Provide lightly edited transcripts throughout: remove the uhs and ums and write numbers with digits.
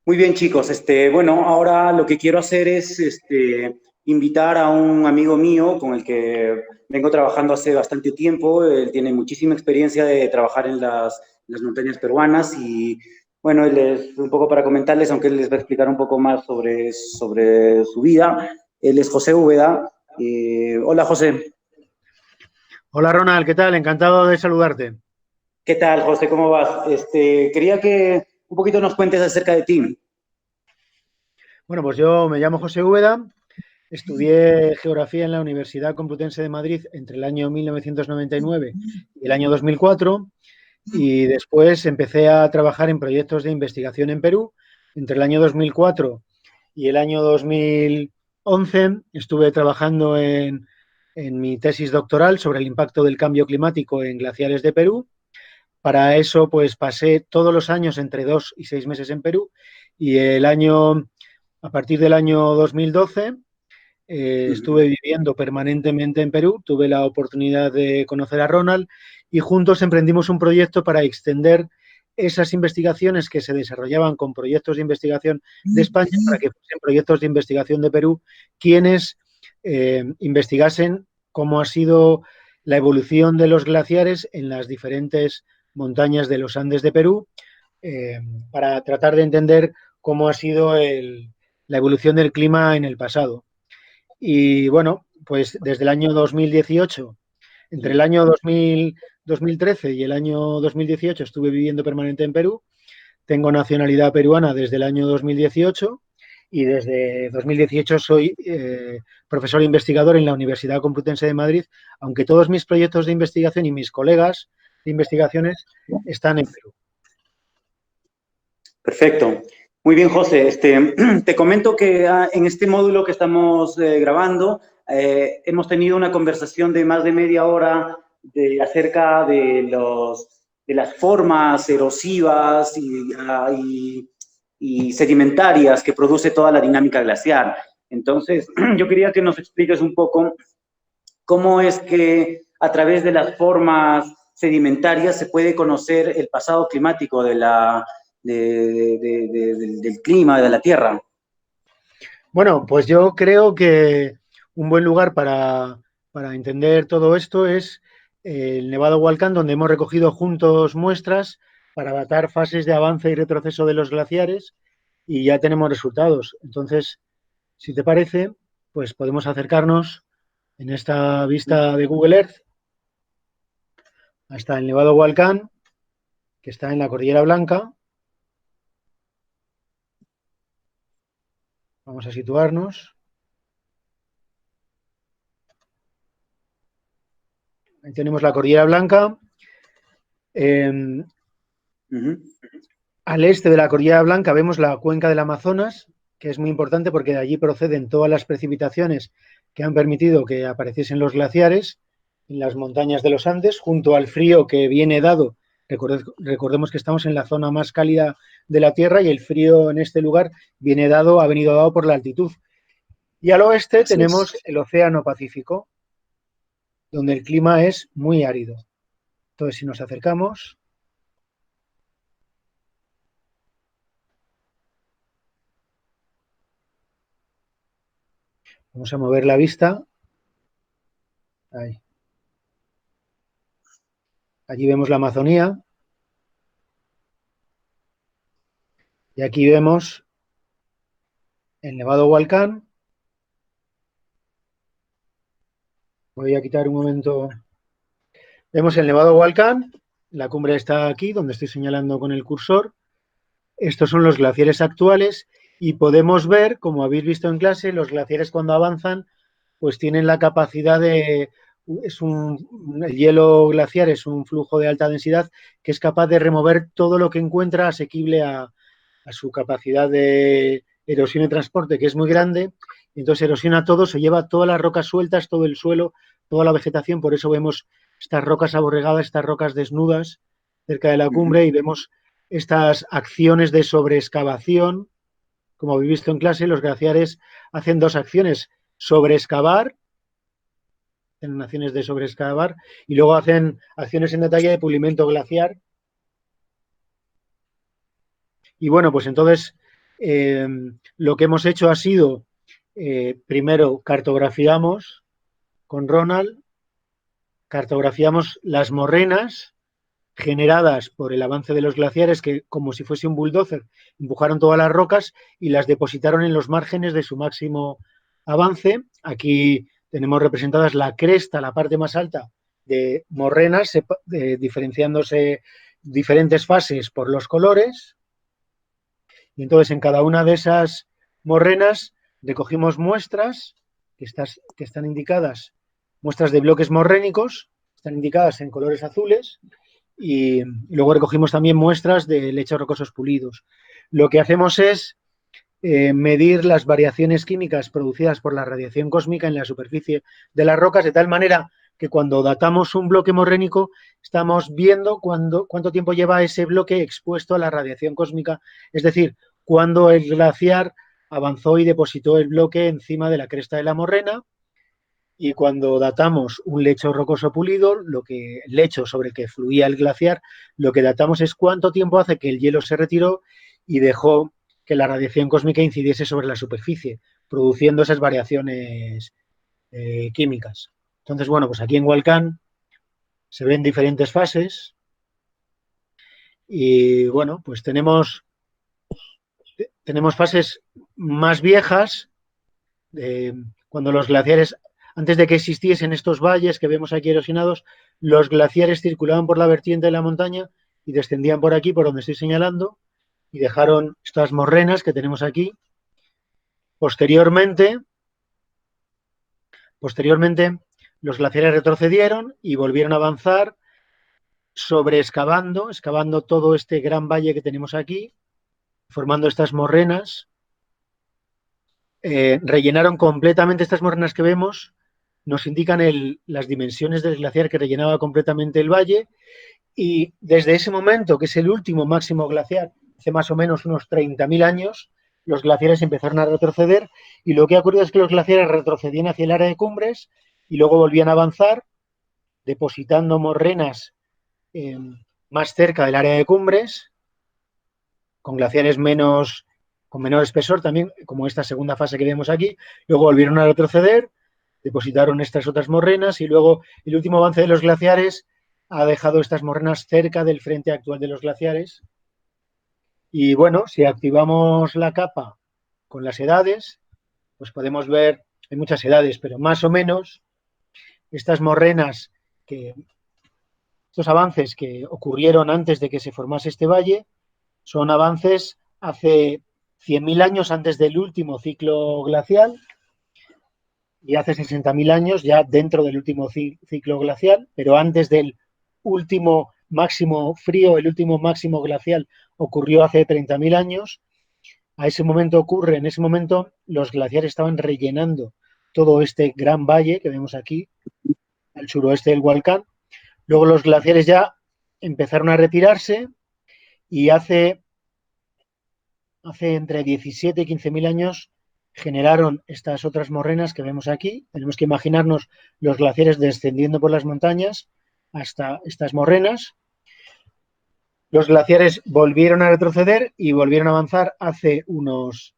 Muy bien, chicos. Bueno, ahora lo que quiero hacer es invitar a un amigo mío con el que vengo trabajando hace bastante tiempo. Él tiene muchísima experiencia de trabajar en las montañas peruanas y, bueno, él es un poco para comentarles, aunque él les va a explicar un poco más sobre su vida. Él es José Úbeda. Hola, José. Hola Ronald, ¿qué tal? Encantado de saludarte. ¿Qué tal, José? ¿Cómo vas? Quería que un poquito nos cuentes acerca de ti. Bueno, pues yo me llamo José Úbeda, estudié geografía en la Universidad Complutense de Madrid entre el año 1999 y el año 2004 y después empecé a trabajar en proyectos de investigación en Perú. Entre el año 2004 y el año 2011 estuve trabajando en mi tesis doctoral sobre el impacto del cambio climático en glaciares de Perú. Para eso, pues pasé todos los años entre 2 y 6 meses en Perú y a partir del año 2012 estuve viviendo permanentemente en Perú, tuve la oportunidad de conocer a Ronald y juntos emprendimos un proyecto para extender esas investigaciones que se desarrollaban con proyectos de investigación de España para que fuesen proyectos de investigación de Perú, quienes investigasen cómo ha sido la evolución de los glaciares en las diferentes montañas de los Andes de Perú, eh, para tratar de entender cómo ha sido la evolución del clima en el pasado. Y bueno, pues desde el año 2018, entre el año 2013 y el año 2018 estuve viviendo permanente en Perú. Tengo nacionalidad peruana desde el año 2018 y desde 2018 soy profesor investigador en la Universidad Complutense de Madrid, aunque todos mis proyectos de investigación y mis colegas de investigaciones están en Perú. Perfecto. Muy bien, José. Te comento que en este módulo que estamos grabando hemos tenido una conversación de más de media hora acerca de las formas erosivas y sedimentarias que produce toda la dinámica glaciar. Entonces, yo quería que nos expliques un poco cómo es que a través de las formas sedimentarias se puede conocer el pasado climático del clima, de la Tierra. Bueno, pues yo creo que un buen lugar para entender todo esto es el Nevado Hualcán, donde hemos recogido juntos muestras para datar fases de avance y retroceso de los glaciares y ya tenemos resultados. Entonces, si te parece, pues podemos acercarnos en esta vista de Google Earth hasta el Nevado Hualcán, que está en la Cordillera Blanca. Vamos a situarnos. Ahí tenemos la Cordillera Blanca. Eh, Uh -huh. Al este de la Cordillera Blanca vemos la cuenca del Amazonas, que es muy importante porque de allí proceden todas las precipitaciones que han permitido que apareciesen los glaciares en las montañas de los Andes, junto al frío que viene dado. Recordemos que estamos en la zona más cálida de la Tierra y el frío en este lugar ha venido dado por la altitud. Y al oeste Así es. tenemos el Océano Pacífico, donde el clima es muy árido. Entonces, si nos acercamos, vamos a mover la vista. Ahí. Allí vemos la Amazonía y aquí vemos el Nevado Hualcán. Voy a quitar un momento. Vemos el Nevado Hualcán. La cumbre está aquí, donde estoy señalando con el cursor. Estos son los glaciares actuales y podemos ver, como habéis visto en clase, los glaciares cuando avanzan, pues tienen la capacidad de... el hielo glaciar es un flujo de alta densidad que es capaz de remover todo lo que encuentra asequible a su capacidad de erosión y transporte, que es muy grande. Entonces erosiona todo, se lleva todas las rocas sueltas, todo el suelo, toda la vegetación. Por eso vemos estas rocas aborregadas, estas rocas desnudas cerca de la Uh -huh. cumbre y vemos estas acciones de sobreexcavación. Como habéis visto en clase, los glaciares hacen dos acciones: sobreexcavar, hacen acciones de sobreexcavar y luego hacen acciones en detalle de pulimento glaciar. Y bueno, pues entonces Lo que hemos hecho ha sido, primero cartografiamos con Ronald, cartografiamos las morrenas generadas por el avance de los glaciares que, como si fuese un bulldozer, empujaron todas las rocas y las depositaron en los márgenes de su máximo avance. Aquí tenemos representadas la cresta, la parte más alta de morrenas, diferenciándose diferentes fases por los colores. Y entonces en cada una de esas morrenas recogimos muestras que están indicadas, muestras de bloques morrénicos, están indicadas en colores azules, y luego recogimos también muestras de lechos rocosos pulidos. Lo que hacemos es medir las variaciones químicas producidas por la radiación cósmica en la superficie de las rocas, de tal manera que cuando datamos un bloque morrénico estamos viendo cuánto tiempo lleva ese bloque expuesto a la radiación cósmica, es decir, cuando el glaciar avanzó y depositó el bloque encima de la cresta de la morrena. Y cuando datamos un lecho rocoso pulido, el lecho sobre el que fluía el glaciar, lo que datamos es cuánto tiempo hace que el hielo se retiró y dejó que la radiación cósmica incidiese sobre la superficie, produciendo esas variaciones químicas. Entonces, bueno, pues aquí en Hualcán se ven diferentes fases y, bueno, pues tenemos fases más viejas, cuando los glaciares, antes de que existiesen estos valles que vemos aquí erosionados, los glaciares circulaban por la vertiente de la montaña y descendían por aquí, por donde estoy señalando, y dejaron estas morrenas que tenemos aquí. Posteriormente, los glaciares retrocedieron y volvieron a avanzar excavando todo este gran valle que tenemos aquí, formando estas morrenas. Rellenaron completamente estas morrenas que vemos, nos indican las dimensiones del glaciar que rellenaba completamente el valle, y desde ese momento, que es el último máximo glaciar, hace más o menos unos 30.000 años, los glaciares empezaron a retroceder, y lo que ha ocurrido es que los glaciares retrocedían hacia el área de cumbres y luego volvían a avanzar, depositando morrenas más cerca del área de cumbres, con glaciares con menor espesor también, como esta segunda fase que vemos aquí. Luego volvieron a retroceder, depositaron estas otras morrenas y luego el último avance de los glaciares ha dejado estas morrenas cerca del frente actual de los glaciares. Y bueno, si activamos la capa con las edades, pues podemos ver, hay muchas edades, pero más o menos estas morrenas, estos avances que ocurrieron antes de que se formase este valle, son avances hace 100.000 años antes del último ciclo glacial y hace 60.000 años ya dentro del último ciclo glacial, pero antes del último máximo frío, el último máximo glacial ocurrió hace 30.000 años. En ese momento los glaciares estaban rellenando todo este gran valle que vemos aquí, al suroeste del Hualcán. Luego los glaciares ya empezaron a retirarse y hace entre 17 y 15.000 años generaron estas otras morrenas que vemos aquí. Tenemos que imaginarnos los glaciares descendiendo por las montañas hasta estas morrenas. Los glaciares volvieron a retroceder y volvieron a avanzar hace unos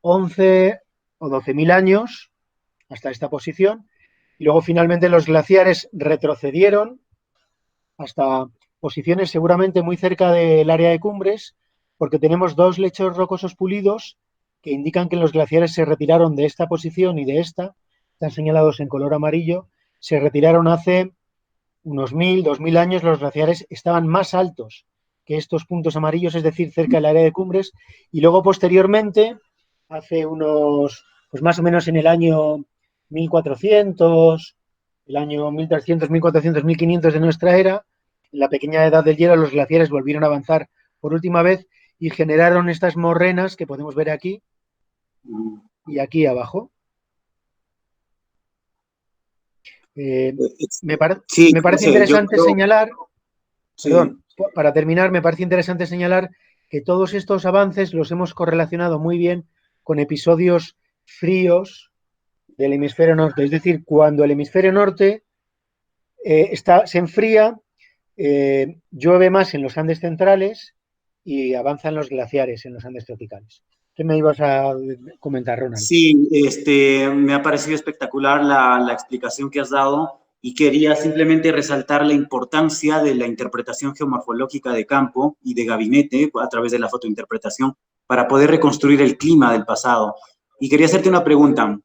11 o 12.000 años hasta esta posición. Y luego finalmente los glaciares retrocedieron hasta posiciones seguramente muy cerca del área de cumbres, porque tenemos dos lechos rocosos pulidos que indican que los glaciares se retiraron de esta posición y de esta, están señalados en color amarillo, se retiraron hace unos 1.000, 2.000 años. Los glaciares estaban más altos que estos puntos amarillos, es decir, cerca del área de cumbres, y luego posteriormente, hace unos, pues más o menos en el año 1400, el año 1300, 1400, 1500 de nuestra era, en la pequeña edad del hielo, los glaciares volvieron a avanzar por última vez y generaron estas morrenas que podemos ver aquí y aquí abajo. Me parece interesante señalar, perdón, para terminar, me parece interesante señalar que todos estos avances los hemos correlacionado muy bien con episodios fríos del hemisferio norte. Es decir, cuando el hemisferio norte se enfría, llueve más en los Andes centrales y avanzan los glaciares en los Andes tropicales. ¿Qué me ibas a comentar, Ronald? Sí, me ha parecido espectacular la explicación que has dado y quería simplemente resaltar la importancia de la interpretación geomorfológica de campo y de gabinete a través de la fotointerpretación para poder reconstruir el clima del pasado. Y quería hacerte una pregunta.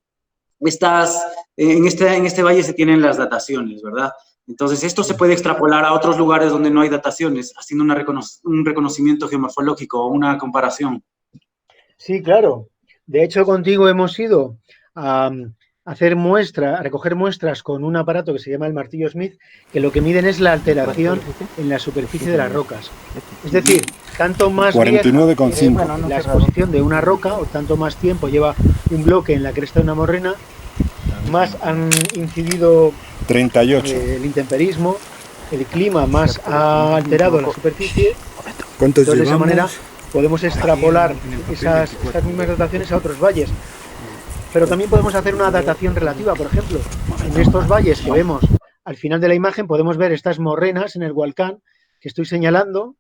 Estas, en este valle se tienen las dataciones, ¿verdad? Entonces, esto se puede extrapolar a otros lugares donde no hay dataciones, haciendo un reconocimiento geomorfológico o una comparación. Sí, claro. De hecho, contigo hemos ido a hacer muestra, a recoger muestras con un aparato que se llama el martillo Smith, que lo que miden es la alteración en la superficie de las rocas. Es decir, tanto más vieja es 49,5. la exposición de una roca o tanto más tiempo lleva un bloque en la cresta de una morrena, más han incidido 38. el intemperismo, el clima más ha alterado la superficie. ¿Cuántos Entonces, de esa llevamos? manera podemos extrapolar esas mismas dataciones a otros valles. Pero también podemos hacer una datación relativa. Por ejemplo, en estos valles que vemos al final de la imagen podemos ver estas morrenas en el volcán que estoy señalando,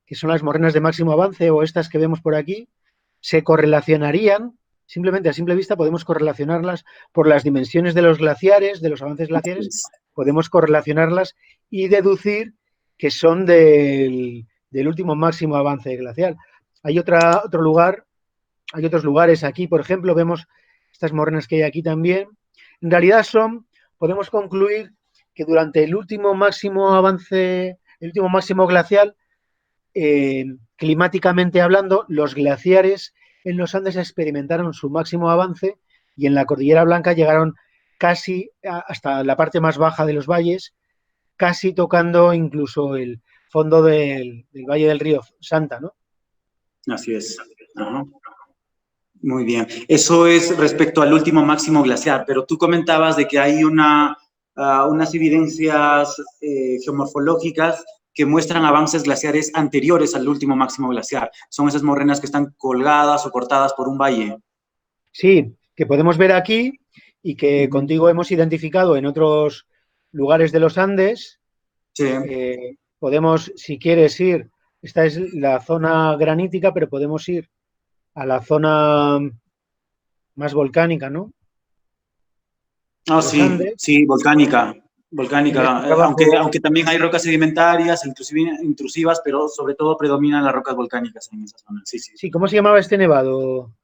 que son las morrenas de máximo avance, o estas que vemos por aquí, se correlacionarían, simplemente a simple vista podemos correlacionarlas por las dimensiones de los glaciares, de los avances glaciares, podemos correlacionarlas y deducir que son del último máximo avance glacial. Hay otro lugar, hay otros lugares aquí, por ejemplo, vemos estas morrenas que hay aquí también. En realidad podemos concluir que durante el último máximo avance, el último máximo glacial, climáticamente hablando, los glaciares en los Andes experimentaron su máximo avance y en la Cordillera Blanca llegaron casi hasta la parte más baja de los valles, casi tocando incluso el fondo del Valle del Río Santa, ¿no? Así es. Ajá. Muy bien. Eso es respecto al último máximo glaciar, pero tú comentabas de que hay unas evidencias geomorfológicas que muestran avances glaciares anteriores al último máximo glaciar. Son esas morrenas que están colgadas o cortadas por un valle. Sí, que podemos ver aquí y que contigo hemos identificado en otros lugares de los Andes. Sí. Podemos, si quieres ir, esta es la zona granítica, pero podemos ir a la zona más volcánica, ¿no? Ah, De los sí, Andes. sí, volcánica. Y ves Volcánica, aquí abajo, aunque también hay rocas sedimentarias, intrusivas, pero sobre todo predominan las rocas volcánicas en esa zona. Sí, sí. sí, ¿cómo se llamaba este nevado?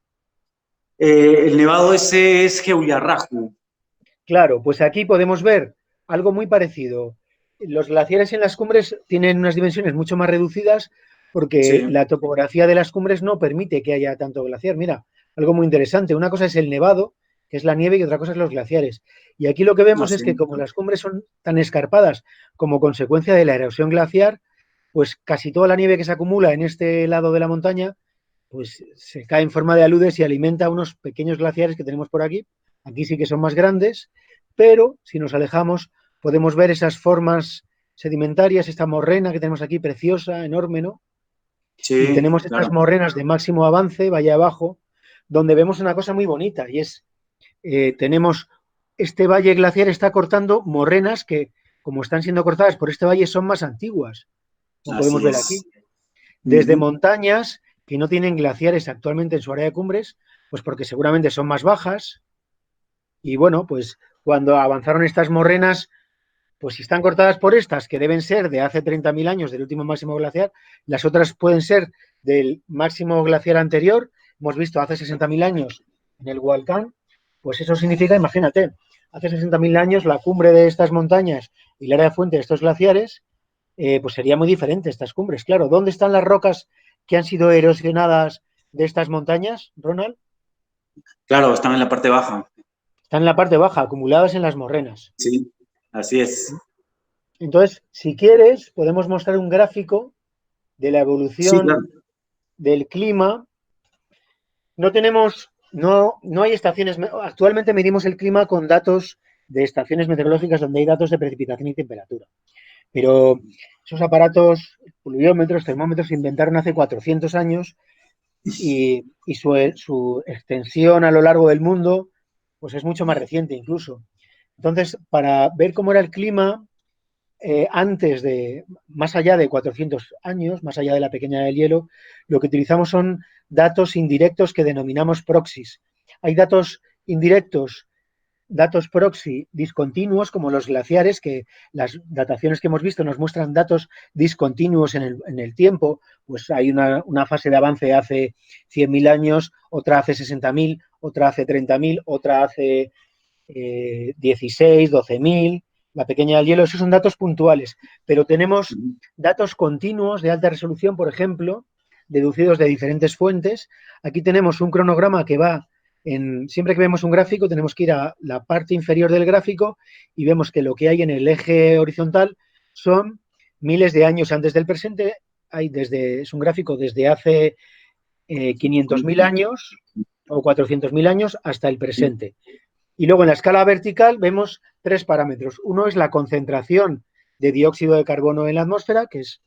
El nevado ese es Heuliarraju. Claro, pues aquí podemos ver algo muy parecido. Los glaciares en las cumbres tienen unas dimensiones mucho más reducidas porque Sí. la topografía de las cumbres no permite que haya tanto glaciar. Mira, algo muy interesante. Una cosa es el nevado, que es la nieve, y otra cosa es los glaciares. Y aquí lo que vemos es Así. que como las cumbres son tan escarpadas como consecuencia de la erosión glaciar, pues casi toda la nieve que se acumula en este lado de la montaña, pues se cae en forma de aludes y alimenta unos pequeños glaciares que tenemos por aquí. Aquí sí que son más grandes, pero si nos alejamos podemos ver esas formas sedimentarias, esta morrena que tenemos aquí preciosa, enorme, ¿no? Y Sí, tenemos estas claro. morrenas de máximo avance, valle abajo, donde vemos una cosa muy bonita y es, tenemos este valle glaciar está cortando morrenas que, como están siendo cortadas por este valle, son más antiguas, como podemos Así ver es. aquí. Desde Ujú. montañas que no tienen glaciares actualmente en su área de cumbres, pues porque seguramente son más bajas. Y bueno, pues cuando avanzaron estas morrenas, pues si están cortadas por estas, que deben ser de hace 30.000 años del último máximo glaciar, las otras pueden ser del máximo glaciar anterior, hemos visto hace 60.000 años en el volcán, pues eso significa, imagínate, hace 60.000 años la cumbre de estas montañas y la área de fuente de estos glaciares, pues sería muy diferente estas cumbres. Claro, ¿dónde están las rocas que han sido erosionadas de estas montañas, Ronald? Claro, están en la parte baja. Están en la parte baja, acumuladas en las morrenas. Sí, así es. Entonces, si quieres, podemos mostrar un gráfico de la Sí, claro. evolución del clima. No hay estaciones, actualmente medimos el clima con datos de estaciones meteorológicas donde hay datos de precipitación y temperatura. Pero esos aparatos, pluviómetros, termómetros, se inventaron hace 400 años y su extensión a lo largo del mundo pues es mucho más reciente incluso. Entonces, para ver cómo era el clima antes de, más allá de 400 años, más allá de la pequeña del hielo, lo que utilizamos son datos indirectos que denominamos proxies. Hay datos indirectos, datos proxy discontinuos, como los glaciares, que las dataciones que hemos visto nos muestran datos discontinuos en el tiempo. Pues hay una fase de avance hace 100.000 años, otra hace 60.000, otra hace 30.000, otra hace 16, 12.000. La pequeña del hielo, esos son datos puntuales, pero tenemos datos continuos de alta resolución, por ejemplo, deducidos de diferentes fuentes. Aquí tenemos un cronograma que va siempre que vemos un gráfico tenemos que ir a la parte inferior del gráfico y vemos que lo que hay en el eje horizontal son miles de años antes del presente. Es un gráfico desde hace 500.000 años o 400.000 años hasta el presente. Y luego en la escala vertical vemos 3 parámetros. Uno es la concentración de dióxido de carbono en la atmósfera, que es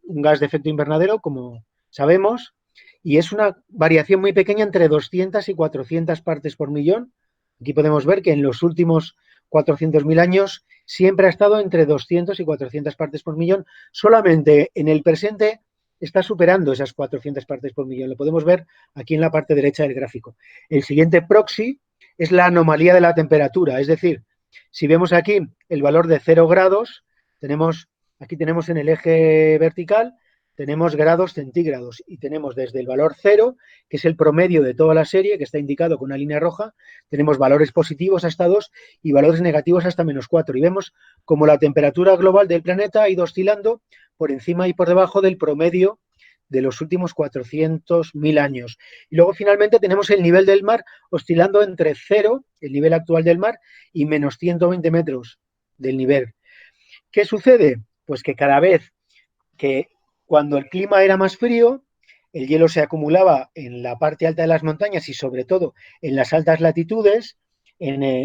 un gas de efecto invernadero, como sabemos, y es una variación muy pequeña entre 200 y 400 partes por millón. Aquí podemos ver que en los últimos 400.000 años siempre ha estado entre 200 y 400 partes por millón. Solamente en el presente está superando esas 400 partes por millón. Lo podemos ver aquí en la parte derecha del gráfico. El siguiente proxy es la anomalía de la temperatura, es decir, si vemos aquí el valor de 0 grados, aquí tenemos en el eje vertical, tenemos grados centígrados y tenemos desde el valor 0, que es el promedio de toda la serie, que está indicado con una línea roja, tenemos valores positivos hasta 2 y valores negativos hasta -4. Y vemos como la temperatura global del planeta ha ido oscilando por encima y por debajo del promedio de los últimos 400.000 años. Y luego finalmente tenemos el nivel del mar oscilando entre 0, el nivel actual del mar, y menos 120 metros del nivel. ¿Qué sucede? Pues que cada vez que cuando el clima era más frío, el hielo se acumulaba en la parte alta de las montañas y sobre todo en las altas latitudes,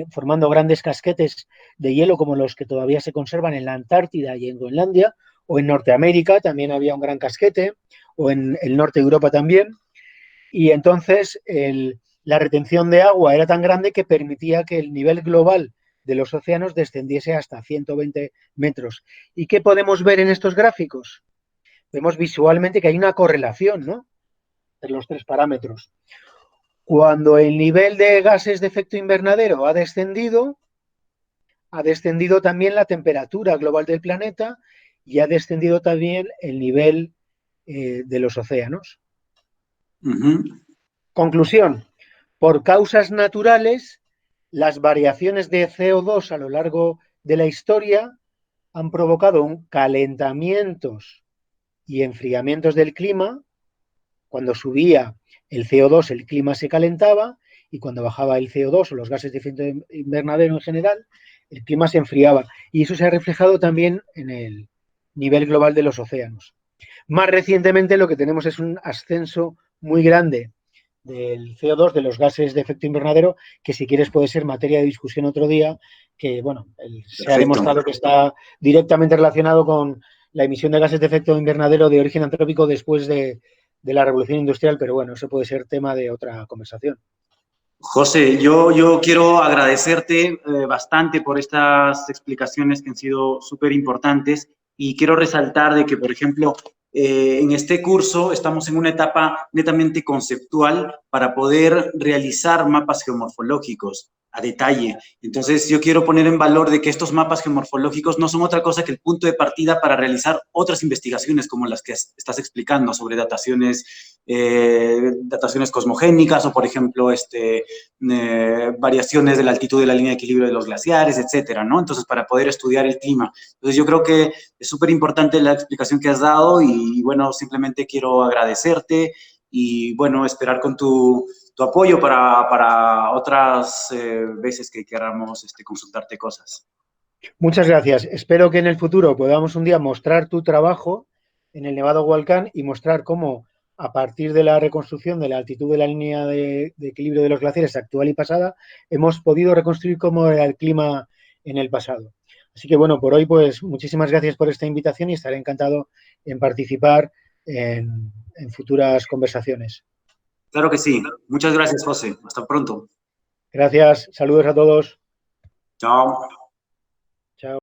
formando grandes casquetes de hielo como los que todavía se conservan en la Antártida y en Groenlandia, o en Norteamérica también había un gran casquete, o en el norte de Europa también, y entonces la retención de agua era tan grande que permitía que el nivel global de los océanos descendiese hasta 120 metros. ¿Y qué podemos ver en estos gráficos? Vemos visualmente que hay una correlación, ¿no?, entre los 3 parámetros. Cuando el nivel de gases de efecto invernadero ha descendido también la temperatura global del planeta y ha descendido también el nivel de los océanos. Conclusión: por causas naturales, las variaciones de CO2 a lo largo de la historia han provocado calentamientos y enfriamientos del clima. Cuando subía el CO2, el clima se calentaba, y cuando bajaba el CO2 o los gases de efecto invernadero en general, el clima se enfriaba. Y eso se ha reflejado también en el nivel global de los océanos. Más recientemente lo que tenemos es un ascenso muy grande del CO2, de los gases de efecto invernadero, que si quieres puede ser materia de discusión otro día, que bueno, se ha demostrado que está directamente relacionado con la emisión de gases de efecto invernadero de origen antrópico después de la revolución industrial, pero bueno, eso puede ser tema de otra conversación. José, yo quiero agradecerte bastante por estas explicaciones que han sido súper importantes, y quiero resaltar de que, por ejemplo, en este curso estamos en una etapa netamente conceptual para poder realizar mapas geomorfológicos a detalle. Entonces, yo quiero poner en valor de que estos mapas geomorfológicos no son otra cosa que el punto de partida para realizar otras investigaciones como las que estás explicando sobre dataciones cosmogénicas, o por ejemplo variaciones de la altitud de la línea de equilibrio de los glaciares, etcétera, ¿no? Entonces, para poder estudiar el clima. Entonces, yo creo que es súper importante la explicación que has dado, y bueno, simplemente quiero agradecerte y bueno, esperar con tu apoyo para otras veces que queramos consultarte cosas. Muchas gracias. Espero que en el futuro podamos un día mostrar tu trabajo en el Nevado Volcán y mostrar cómo, a partir de la reconstrucción de la altitud de la línea de equilibrio de los glaciares actual y pasada, hemos podido reconstruir cómo era el clima en el pasado. Así que bueno, por hoy pues muchísimas gracias por esta invitación y estaré encantado en participar en futuras conversaciones. Claro que sí. Muchas gracias, José. Hasta pronto. Gracias. Saludos a todos. Chao.